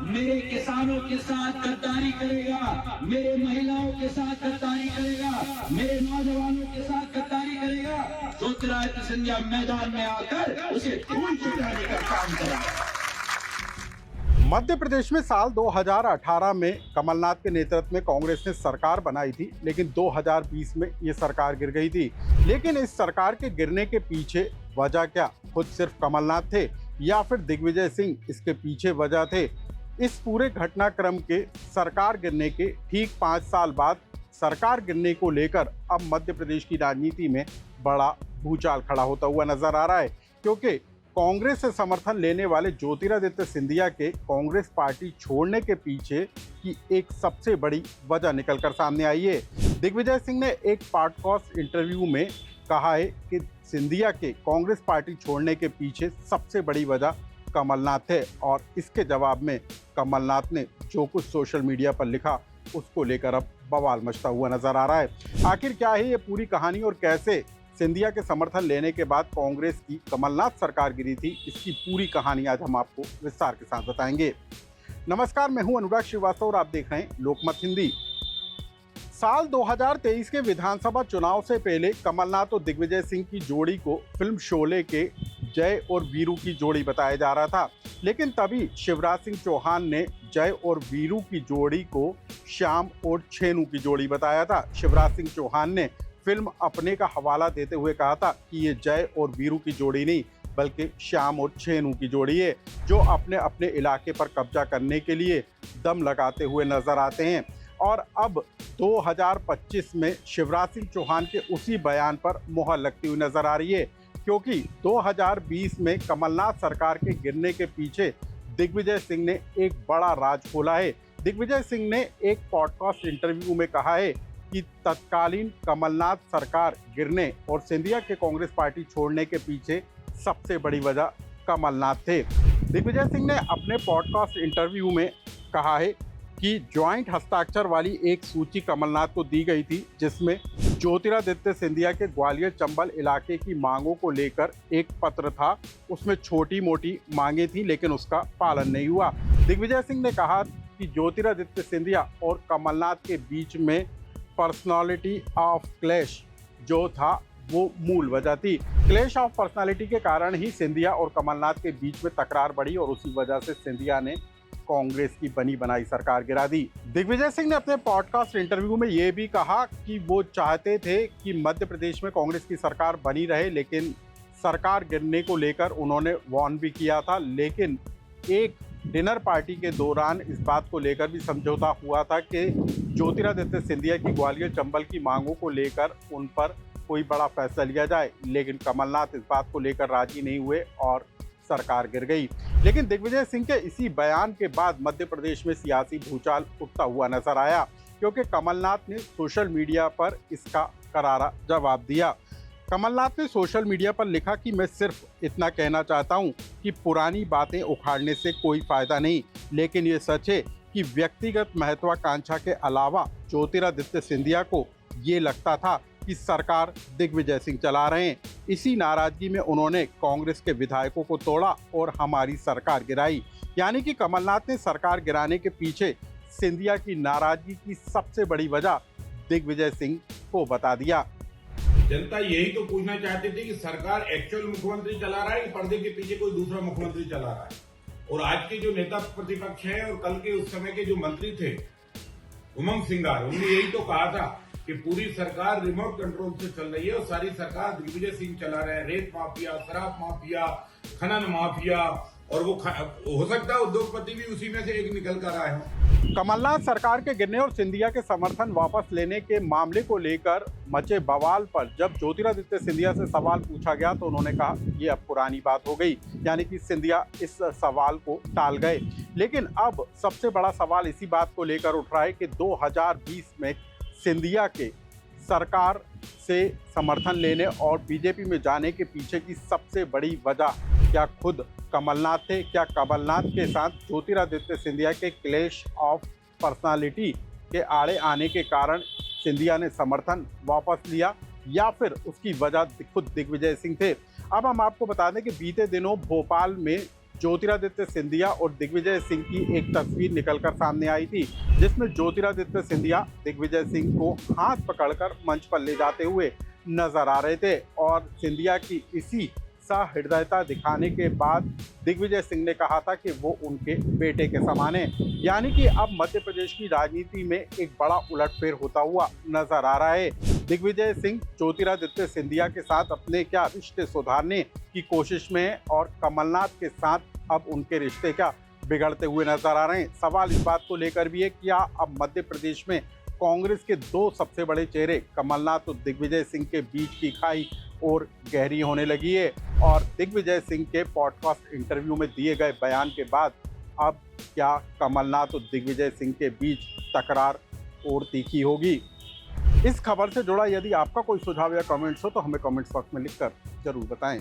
मेरे किसानों के साथ गद्दारी करेगा, मेरे महिलाओं के साथ गद्दारी करेगा, मेरे नौजवानों के साथ गद्दारी करेगा, ज्योतिरादित्य सिंधिया मैदान में आकर उसे धूल चटाने का काम करेगा। मध्य प्रदेश में साल 2018 में कमलनाथ के नेतृत्व में कांग्रेस ने सरकार बनाई थी, लेकिन 2020 में ये सरकार गिर गई थी। लेकिन इस सरकार के गिरने के पीछे वजह क्या? खुद सिर्फ कमलनाथ थे या फिर दिग्विजय सिंह इसके पीछे वजह थे? इस पूरे घटनाक्रम के सरकार गिरने के ठीक 5 साल बाद सरकार गिरने को लेकर अब मध्य प्रदेश की राजनीति में बड़ा भूचाल खड़ा होता हुआ नजर आ रहा है, क्योंकि कांग्रेस से समर्थन लेने वाले ज्योतिरादित्य सिंधिया के कांग्रेस पार्टी छोड़ने के पीछे की एक सबसे बड़ी वजह निकलकर सामने आई है। दिग्विजय सिंह ने एक पॉडकास्ट इंटरव्यू में कहा है कि सिंधिया के कांग्रेस पार्टी छोड़ने के पीछे सबसे बड़ी वजह कमलनाथ है, और इसके जवाब में कमलनाथ ने जो कुछ सोशल मीडिया पर लिखा उसको लेकर अब बवाल मचता हुआ नजर आ रहा है। आखिर क्या है ये पूरी कहानी और कैसे सिंधिया के समर्थन लेने के बाद कांग्रेस की कमलनाथ सरकार गिरी थी, इसकी पूरी कहानी आज हम आपको विस्तार के साथ बताएंगे। नमस्कार, मैं हूं अनुराग श्रीवास्तव और आप देख रहे हैं लोकमत हिंदी। साल 2023 के विधानसभा चुनाव से पहले कमलनाथ और दिग्विजय सिंह की जोड़ी को फिल्म शोले के जय और वीरू की जोड़ी बताया जा रहा था, लेकिन तभी शिवराज सिंह चौहान ने जय और वीरू की जोड़ी को श्याम और छेनू की जोड़ी बताया था। शिवराज सिंह चौहान ने फिल्म अपने का हवाला देते हुए कहा था कि ये जय और वीरू की जोड़ी नहीं बल्कि श्याम और छेनू की जोड़ी है, जो अपने अपने इलाके पर कब्जा करने के लिए दम लगाते हुए नजर आते हैं। और अब 2025 में शिवराज सिंह चौहान के उसी बयान पर मुहर लगती हुई नजर आ रही है, क्योंकि 2020 में कमलनाथ सरकार के गिरने के पीछे दिग्विजय सिंह ने एक बड़ा राज खोला है। दिग्विजय सिंह ने एक पॉडकास्ट इंटरव्यू में कहा है कि तत्कालीन कमलनाथ सरकार गिरने और सिंधिया के कांग्रेस पार्टी छोड़ने के पीछे सबसे बड़ी वजह कमलनाथ थे। दिग्विजय सिंह ने अपने पॉडकास्ट इंटरव्यू में कहा है कि ज्वाइंट हस्ताक्षर वाली एक सूची कमलनाथ को दी गई थी, जिसमें ज्योतिरादित्य सिंधिया के ग्वालियर चंबल इलाके की मांगों को लेकर एक पत्र था। उसमें छोटी मोटी मांगे थी, लेकिन उसका पालन नहीं हुआ। दिग्विजय सिंह ने कहा कि ज्योतिरादित्य सिंधिया और कमलनाथ के बीच में पर्सनालिटी ऑफ क्लैश जो था वो मूल वजह थी। क्लैश ऑफ पर्सनालिटी के कारण ही सिंधिया और कमलनाथ के बीच में तकरार बढ़ी और उसी वजह से सिंधिया ने कांग्रेस की बनी बनाई सरकार गिरा दी। दिग्विजय सिंह ने अपने पॉडकास्ट इंटरव्यू में ये भी कहा कि वो चाहते थे कि मध्य प्रदेश में कांग्रेस की सरकार बनी रहे, लेकिन सरकार गिरने को लेकर उन्होंने वार्न भी किया था। लेकिन एक डिनर पार्टी के दौरान इस बात को लेकर भी समझौता हुआ था कि ज्योतिरादित्य सिंधिया की ग्वालियर चंबल की मांगों को लेकर उन पर कोई बड़ा फैसला लिया जाए, लेकिन कमलनाथ इस बात को लेकर राजी नहीं हुए और सरकार गिर गई। लेकिन दिग्विजय सिंह के इसी बयान के बाद मध्य प्रदेश में सियासी भूचाल उठता हुआ नजर आया, क्योंकि कमलनाथ ने सोशल मीडिया पर इसका करारा जवाब दिया। कमलनाथ ने सोशल मीडिया पर लिखा कि मैं सिर्फ इतना कहना चाहता हूं कि पुरानी बातें उखाड़ने से कोई फायदा नहीं, लेकिन ये सच है कि व्यक्तिगत महत्वाकांक्षा के अलावा ज्योतिरादित्य सिंधिया को ये लगता था कि सरकार दिग्विजय सिंह चला रहे हैं। इसी नाराजगी में उन्होंने कांग्रेस के विधायकों को तोड़ा और हमारी सरकार गिराई। यानी कि कमलनाथ ने सरकार गिराने के पीछे सिंधिया की नाराजगी की सबसे बड़ी वजह दिग्विजय सिंह को बता दिया। जनता यही तो पूछना चाहती थी कि सरकार एक्चुअल मुख्यमंत्री चला रहा है कि पर्दे के पीछे कोई दूसरा मुख्यमंत्री चला रहा है। और आज के जो नेता प्रतिपक्ष हैं और कल के उस समय के जो मंत्री थे उमंग सिंगार, उन्होंने यही तो कहा था कि पूरी सरकार रिमोट कंट्रोल से चल रही है और सारी सरकार दिग्विजय सिंह चला रहे हैं। रेत माफिया, शराब माफिया, खनन माफिया, और वो हो सकता है उद्योगपति भी उसी में से एक निकल कर आए हों। कमलनाथ सरकार के गिरने और सिंधिया के समर्थन वापस लेने के मामले को लेकर मचे बवाल पर जब ज्योतिरादित्य सिंधिया से सवाल पूछा गया तो उन्होंने कहा ये अब पुरानी बात हो गई, यानी कि सिंधिया इस सवाल को टाल गए। लेकिन अब सबसे बड़ा सवाल इसी बात को लेकर उठ रहा है कि 2020 में सिंधिया के सरकार से समर्थन लेने और बीजेपी में जाने के पीछे की सबसे बड़ी वजह क्या खुद कमलनाथ थे? क्या कमलनाथ के साथ ज्योतिरादित्य सिंधिया के क्लैश ऑफ पर्सनालिटी के आड़े आने के कारण सिंधिया ने समर्थन वापस लिया, या फिर उसकी वजह खुद दिग्विजय सिंह थे? अब हम आपको बता दें कि बीते दिनों भोपाल में ज्योतिरादित्य सिंधिया और दिग्विजय सिंह की एक तस्वीर निकलकर सामने आई थी, जिसमें ज्योतिरादित्य सिंधिया दिग्विजय सिंह को हाथ पकड़कर मंच पर ले जाते हुए नजर आ रहे थे और सिंधिया की इसी सहृदयता दिखाने के बाद दिग्विजय सिंह ने कहा था कि वो उनके बेटे के समान है। यानी कि अब मध्य प्रदेश की राजनीति में एक बड़ा उलटफेर होता हुआ नजर आ रहा है। दिग्विजय सिंह ज्योतिरादित्य सिंधिया के साथ अपने क्या रिश्ते सुधारने की कोशिश में हैं और कमलनाथ के साथ अब उनके रिश्ते क्या बिगड़ते हुए नजर आ रहे हैं। सवाल इस बात को लेकर भी है कि क्या अब मध्य प्रदेश में कांग्रेस के दो सबसे बड़े चेहरे कमलनाथ और दिग्विजय सिंह के बीच की खाई और गहरी होने लगी है और दिग्विजय सिंह के पॉडकास्ट इंटरव्यू में दिए गए बयान के बाद अब क्या कमलनाथ और दिग्विजय सिंह के बीच तकरार और तीखी होगी। इस खबर से जुड़ा यदि आपका कोई सुझाव या कमेंट्स हो तो हमें कमेंट्स बॉक्स में लिखकर जरूर बताएं।